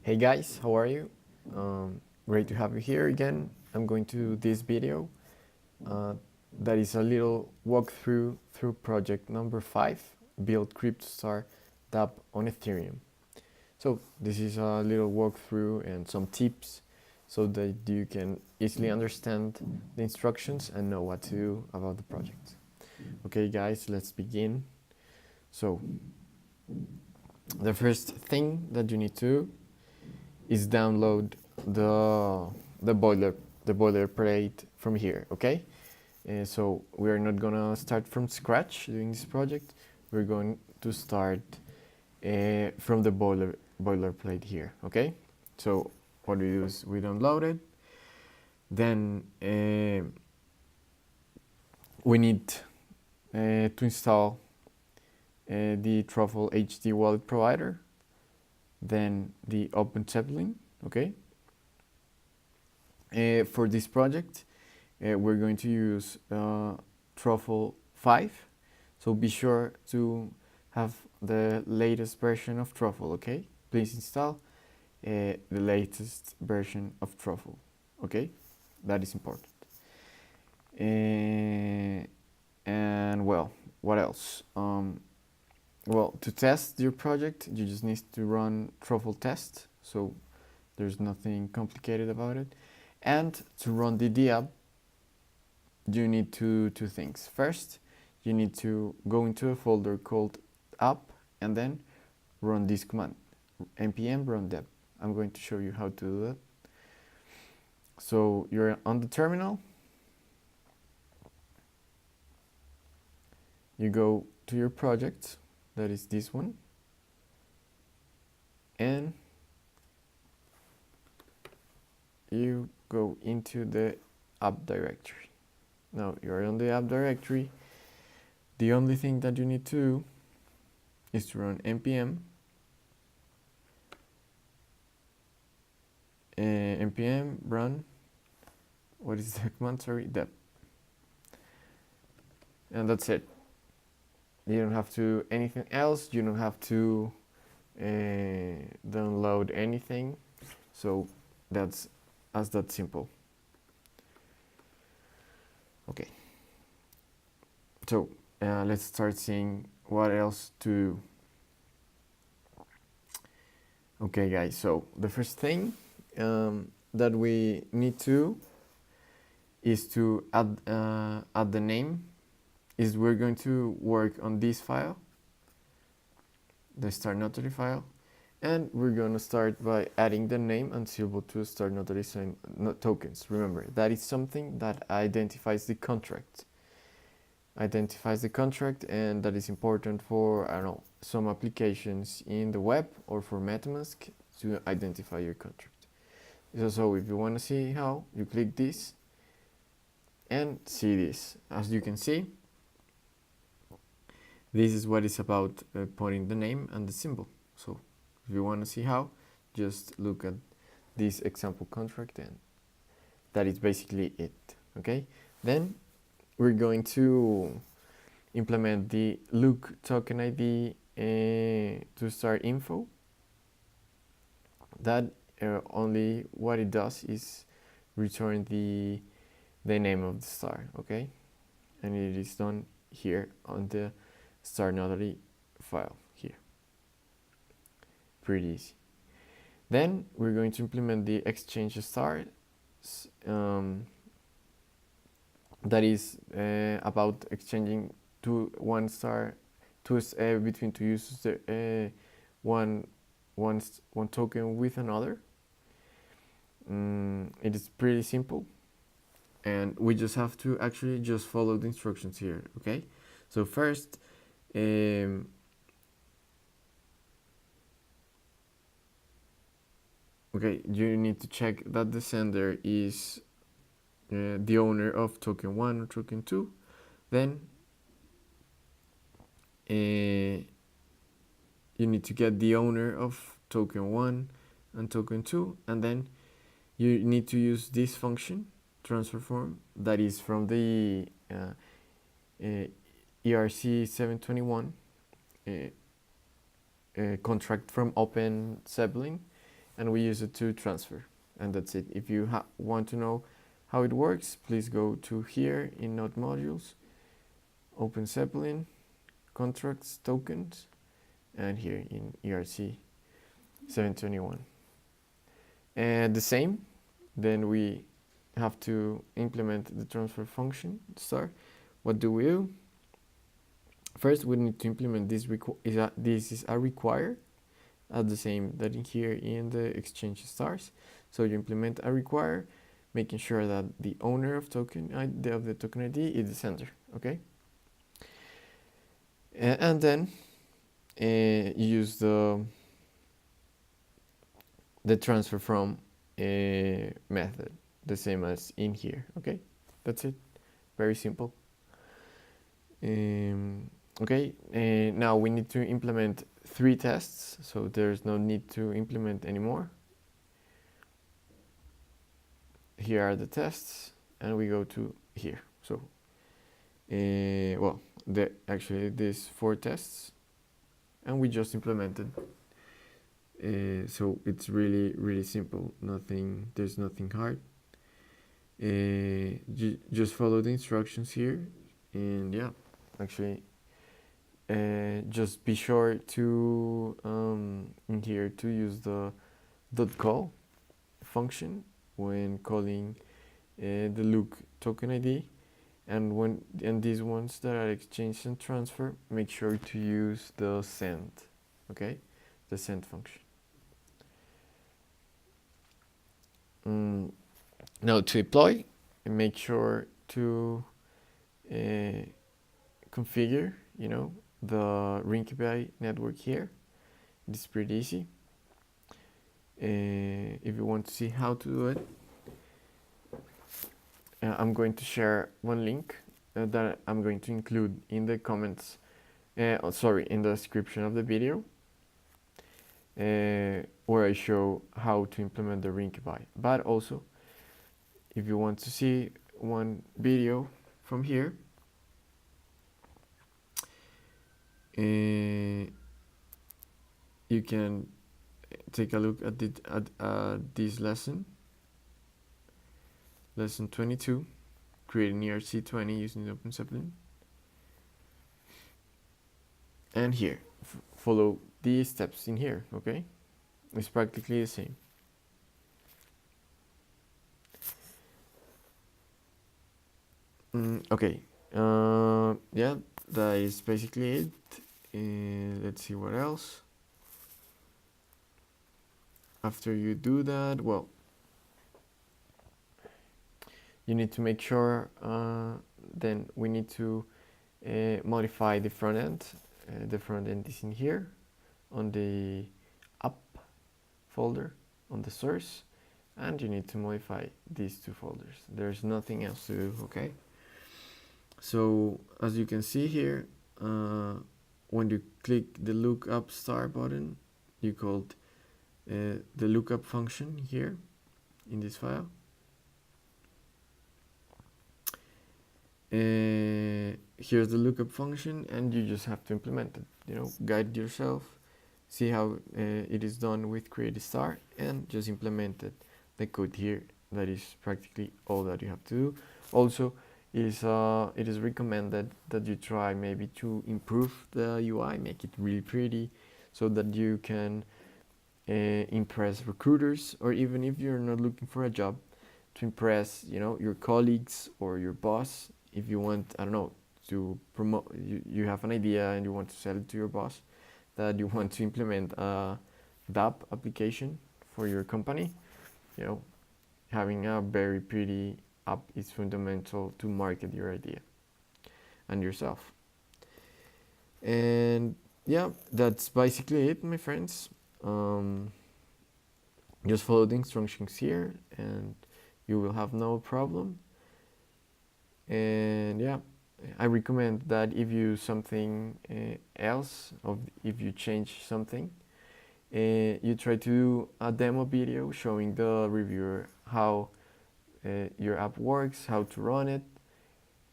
Hey guys, how are you? Great to have you here again. I'm going to do this video uh, that is a little walkthrough through project number 5, build CryptoStar Dapp on Ethereum. So this is a little walkthrough and some tips so that you can easily understand the instructions and know what to do about the project. Okay guys, let's begin. So the first thing that you need to do is download the boilerplate from here. Okay, so we are not gonna start from scratch doing this project. We're going to start from the boilerplate here. Okay, so what we do is we download it, then we need to install the Truffle HD wallet provider, then the Open Zeppelin. Okay, for this project we're going to use Truffle 5, so be sure to have the latest version of Truffle. Okay, please install the latest version of Truffle. Okay, that is important. And well, what else? Well, to test your project, you just need to run Truffle test, so there's nothing complicated about it. And to run the Dapp, you need two things. First, you need to go into a folder called app and then run this command, npm run Dapp. I'm going to show you how to do that. So you're on the terminal, you go to your project, that is this one, and you go into the app directory. Now you're on the app directory. The only thing that you need to do is to run npm run, what is the command, sorry, Dapp, and that's it. You don't have to do anything else. You don't have to download anything. So that's that simple. Okay, so let's start seeing what else to do. Okay guys, so the first thing that we need to do is to add the name. Is we're going to work on this file, the star notary file, and we're going to start by adding the name and symbol to star notary sign tokens. Remember, that is something that identifies the contract. And that is important for, I don't know, some applications in the web or for MetaMask to identify your contract. So if you want to see how, you click this and see this. As you can see, this is what it's about, putting the name and the symbol. So if you want to see how, just look at this example contract, and that is basically it. Okay, then we're going to implement the look token ID to start info. That only what it does is return the name of the star. Okay, and it is done here on the star notary file here. Pretty easy. Then we're going to implement the exchange star. That is about exchanging one between two users, one token with another. It is pretty simple, and we just have to actually just follow the instructions here. Okay, so first okay, you need to check that the sender is the owner of token 1 or token 2. Then you need to get the owner of token 1 and token 2, and then you need to use this function, transfer form, that is from the ERC 721 contract from Open Zeppelin, and we use it to transfer, and that's it. If you want to know how it works, please go to here in Node Modules, Open Zeppelin, Contracts, Tokens, and here in ERC 721. And the same, then we have to implement the transfer function star. What do we do? First, we need to implement this. This is a require, the same that in here in the exchange stars. So you implement a require, making sure that the owner of the token ID is the sender. Okay. And then you use the transfer from method, the same as in here. Okay, that's it. Very simple. Okay, now we need to implement 3 tests, so there's no need to implement anymore. Here are the tests, and we go to here. So, well, actually these 4 tests, and we just implemented. So it's really simple. There's nothing hard. Just follow the instructions here, and yeah, actually, just be sure to in here to use the .call function when calling the look token ID, and these ones that are exchange and transfer, make sure to use the send. Okay, the send function. Now to deploy, make sure to configure, the Ring-API network here. It's pretty easy. If you want to see how to do it, I'm going to share one link that I'm going to include in the comments, in the description of the video, where I show how to implement the Ring-API. But also, if you want to see one video from here, you can take a look at this lesson 22, creating ERC20 using the Open Zeppelin. And here, follow these steps in here, okay? It's practically the same. Okay, yeah, that is basically it. Let's see what else. After you do that, well, you need to make sure, then we need to modify the front end. The front end is in here on the app folder on the source, and you need to modify these 2 folders. There's nothing else to do, okay? So as you can see here, when you click the lookup star button, you called the lookup function here in this file. Here's the lookup function, and you just have to implement it. Guide yourself, see how it is done with CryptoStar, and just implement it. The code here. That is practically all that you have to do. Also, it is recommended that you try maybe to improve the UI, make it really pretty, so that you can impress recruiters, or even if you're not looking for a job, to impress your colleagues or your boss. If you want, I don't know, to promote, you have an idea and you want to sell it to your boss, that you want to implement a Dapp application for your company, having a very pretty app is fundamental to market your idea and yourself. And yeah, that's basically it, my friends. Just follow the instructions here and you will have no problem. And yeah, I recommend that if you something else, or if you change something, you try to do a demo video showing the reviewer how your app works, how to run it,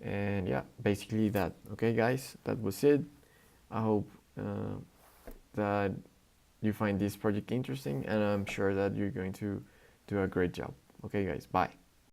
and yeah, basically that. Okay guys, that was it. I hope that you find this project interesting, and I'm sure that you're going to do a great job. Okay, guys, bye.